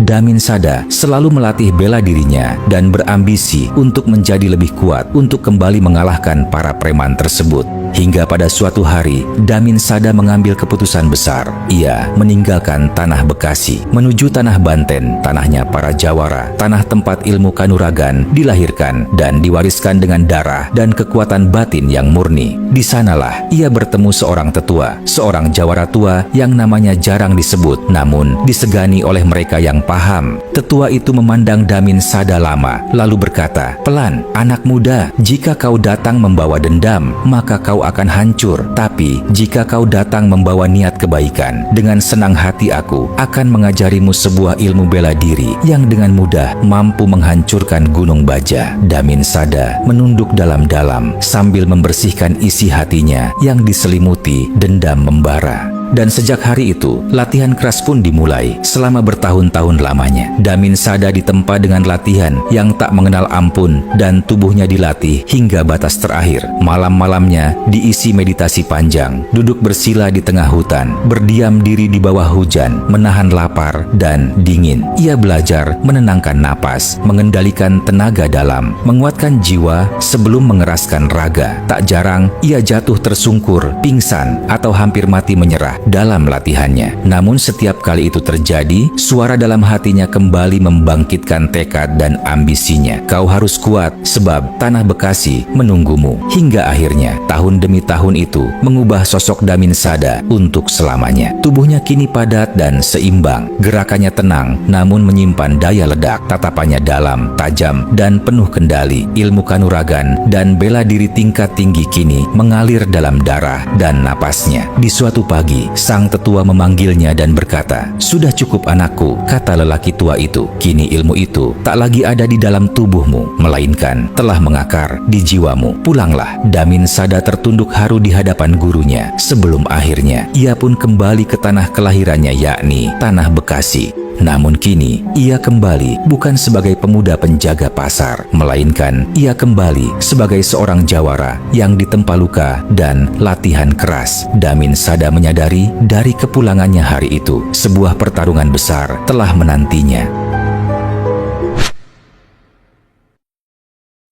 Damin Sada selalu melatih bela dirinya dan berambisi untuk menjadi lebih kuat untuk kembali mengalahkan para preman tersebut. Hingga pada suatu hari, Damin Sada mengambil keputusan besar. Ia meninggalkan tanah Bekasi, menuju tanah Banten, tanahnya para Jawara, tanah tempat ilmu kanuragan dilahirkan dan diwariskan dengan darah dan kekuatan batin yang murni. Di sanalah ia bertemu seorang tetua, seorang Jawara tua yang namanya jarang disebut, namun disegani oleh mereka yang paham. Tetua itu memandang Damin Sada lama, lalu berkata, "Pelan, anak muda, jika kau datang membawa dendam, maka kau akan hancur. Tapi jika kau datang membawa niat kebaikan, dengan senang hati aku akan mengajarimu sebuah ilmu bela diri yang dengan mudah mampu menghancurkan Gunung Baja." Damin Sada menunduk dalam-dalam sambil membersihkan isi hatinya yang diselimuti dendam membara. Dan sejak hari itu, latihan keras pun dimulai selama bertahun-tahun lamanya. Damin Sada ditempa dengan latihan yang tak mengenal ampun dan tubuhnya dilatih hingga batas terakhir. Malam-malamnya diisi meditasi panjang, duduk bersila di tengah hutan, berdiam diri di bawah hujan, menahan lapar dan dingin. Ia belajar menenangkan napas, mengendalikan tenaga dalam, menguatkan jiwa sebelum mengeraskan raga. Tak jarang ia jatuh tersungkur, pingsan, atau hampir mati menyerah dalam latihannya. Namun setiap kali itu terjadi, suara dalam hatinya kembali membangkitkan tekad dan ambisinya. "Kau harus kuat, sebab tanah Bekasi menunggumu." Hingga akhirnya, tahun demi tahun itu mengubah sosok Damin Sada untuk selamanya. Tubuhnya kini padat dan seimbang, gerakannya tenang namun menyimpan daya ledak, tatapannya dalam, tajam, dan penuh kendali. Ilmu kanuragan dan bela diri tingkat tinggi kini mengalir dalam darah dan napasnya. Di suatu pagi, sang tetua memanggilnya dan berkata, "Sudah cukup anakku," kata lelaki tua itu. "Kini ilmu itu tak lagi ada di dalam tubuhmu, melainkan telah mengakar di jiwamu. Pulanglah." Damin Sada tertunduk haru di hadapan gurunya. Sebelum akhirnya, ia pun kembali ke tanah kelahirannya, yakni tanah Bekasi. Namun kini, ia kembali bukan sebagai pemuda penjaga pasar, melainkan ia kembali sebagai seorang Jawara yang ditempa luka dan latihan keras. Damin Sada menyadari dari kepulangannya hari itu, sebuah pertarungan besar telah menantinya.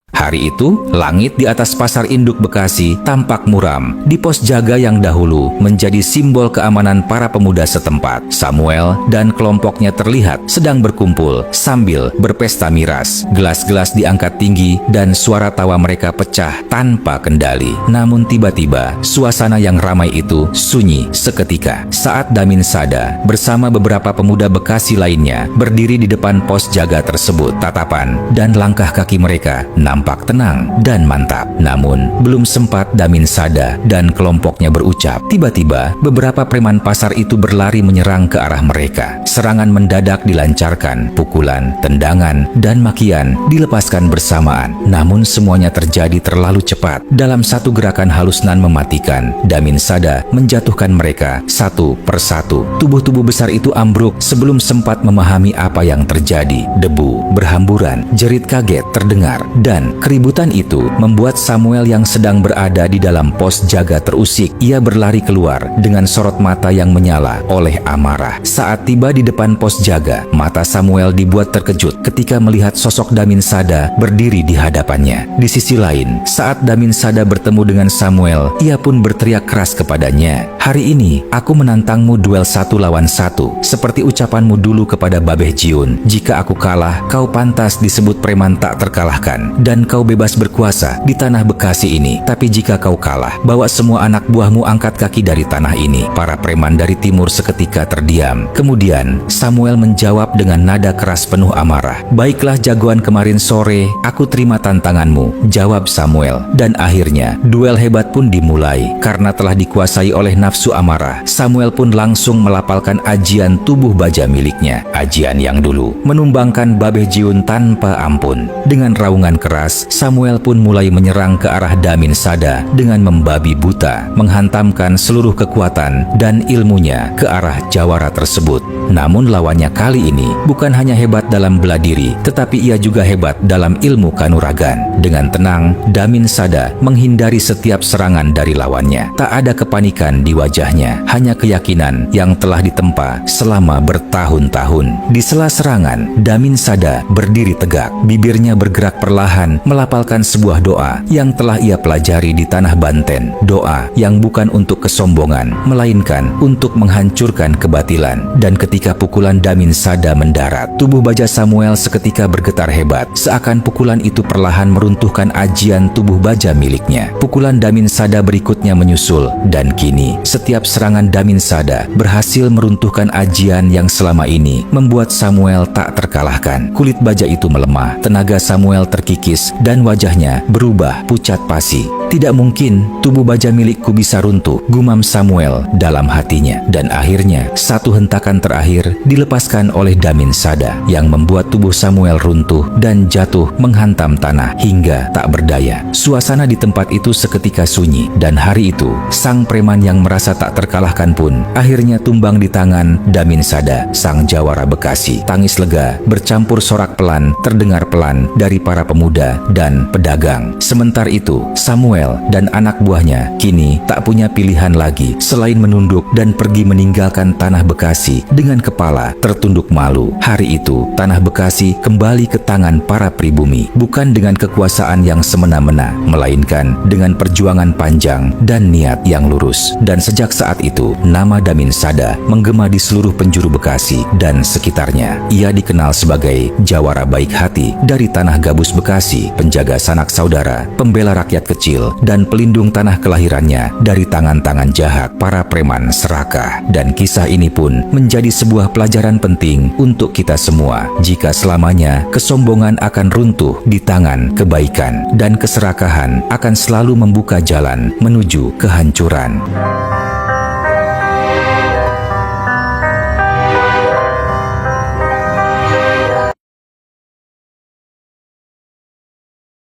Hari itu, langit di atas pasar induk Bekasi tampak muram. Di pos jaga yang dahulu menjadi simbol keamanan para pemuda setempat, Samuel dan kelompoknya terlihat sedang berkumpul sambil berpesta miras. Gelas-gelas diangkat tinggi dan suara tawa mereka pecah tanpa kendali. Namun tiba-tiba, suasana yang ramai itu sunyi seketika saat Damin Sada bersama beberapa pemuda Bekasi lainnya berdiri di depan pos jaga tersebut. Tatapan dan langkah kaki mereka nampak tenang dan mantap. Namun, belum sempat Damin Sada dan kelompoknya berucap, tiba-tiba beberapa preman pasar itu berlari menyerang ke arah mereka. Serangan mendadak dilancarkan, pukulan, tendangan, dan makian dilepaskan bersamaan. Namun semuanya terjadi terlalu cepat. Dalam satu gerakan halus nan mematikan, Damin Sada menjatuhkan mereka satu persatu. Tubuh-tubuh besar itu ambruk sebelum sempat memahami apa yang terjadi. Debu berhamburan, jerit kaget terdengar, dan keributan itu membuat Samuel yang sedang berada di dalam pos jaga terusik. Ia berlari keluar dengan sorot mata yang menyala oleh amarah. Saat tiba di depan pos jaga, mata Samuel dibuat terkejut ketika melihat sosok Damin Sada berdiri di hadapannya. Di sisi lain, saat Damin Sada bertemu dengan Samuel, ia pun berteriak keras kepadanya, "Hari ini aku menantangmu duel 1 lawan 1, seperti ucapanmu dulu kepada Babeh Jiun. Jika aku kalah, kau pantas disebut preman tak terkalahkan, dan kau bebas berkuasa di tanah Bekasi ini. Tapi jika kau kalah, bawa semua anak buahmu angkat kaki dari tanah ini." Para preman dari timur seketika terdiam. Kemudian Samuel menjawab dengan nada keras penuh amarah, "Baiklah jagoan, kemarin sore aku terima tantanganmu," jawab Samuel. Dan akhirnya duel hebat pun dimulai. Karena telah dikuasai oleh nafsu amarah, Samuel pun langsung melapalkan ajian tubuh baja miliknya. Ajian yang dulu menumbangkan Babeh Jiun tanpa ampun. Dengan raungan keras, Samuel pun mulai menyerang ke arah Damin Sada dengan membabi buta, menghantamkan seluruh kekuatan dan ilmunya ke arah jawara tersebut. Namun lawannya kali ini bukan hanya hebat dalam bela diri, tetapi ia juga hebat dalam ilmu kanuragan. Dengan tenang, Damin Sada menghindari setiap serangan dari lawannya. Tak ada kepanikan di wajahnya, hanya keyakinan yang telah ditempa selama bertahun-tahun. Di sela serangan, Damin Sada berdiri tegak, bibirnya bergerak perlahan melafalkan sebuah doa yang telah ia pelajari di tanah Banten. Doa yang bukan untuk kesombongan, melainkan untuk menghancurkan kebatilan. Dan ketika pukulan Damin Sada mendarat, tubuh baja Samuel seketika bergetar hebat, seakan pukulan itu perlahan meruntuhkan ajian tubuh baja miliknya. Pukulan Damin Sada berikutnya menyusul, dan kini setiap serangan Damin Sada berhasil meruntuhkan ajian yang selama ini membuat Samuel tak terkalahkan. Kulit baja itu melemah, tenaga Samuel terkikis, dan wajahnya berubah pucat pasi. Tidak mungkin tubuh baja milikku bisa runtuh, gumam Samuel dalam hatinya. Dan akhirnya satu hentakan terakhir dilepaskan oleh Damin Sada yang membuat tubuh Samuel runtuh dan jatuh menghantam tanah hingga tak berdaya. Suasana di tempat itu seketika sunyi, dan hari itu sang preman yang merasa tak terkalahkan pun akhirnya tumbang di tangan Damin Sada, sang jawara Bekasi. Tangis lega bercampur sorak pelan terdengar pelan dari para pemuda dan pedagang. Sementara itu Samuel dan anak buahnya kini tak punya pilihan lagi selain menunduk dan pergi meninggalkan tanah Bekasi dengan kepala tertunduk malu. Hari itu tanah Bekasi kembali ke tangan para pribumi, bukan dengan kekuasaan yang semena-mena, melainkan dengan perjuangan panjang dan niat yang lurus. Dan sejak saat itu nama Damin Sada menggema di seluruh penjuru Bekasi dan sekitarnya. Ia dikenal sebagai jawara baik hati dari tanah Gabus Bekasi, penjaga sanak saudara, pembela rakyat kecil, dan pelindung tanah kelahirannya dari tangan-tangan jahat para preman serakah. Dan kisah ini pun menjadi sebuah pelajaran penting untuk kita semua. Jika selamanya kesombongan akan runtuh di tangan kebaikan, dan keserakahan akan selalu membuka jalan menuju kehancuran.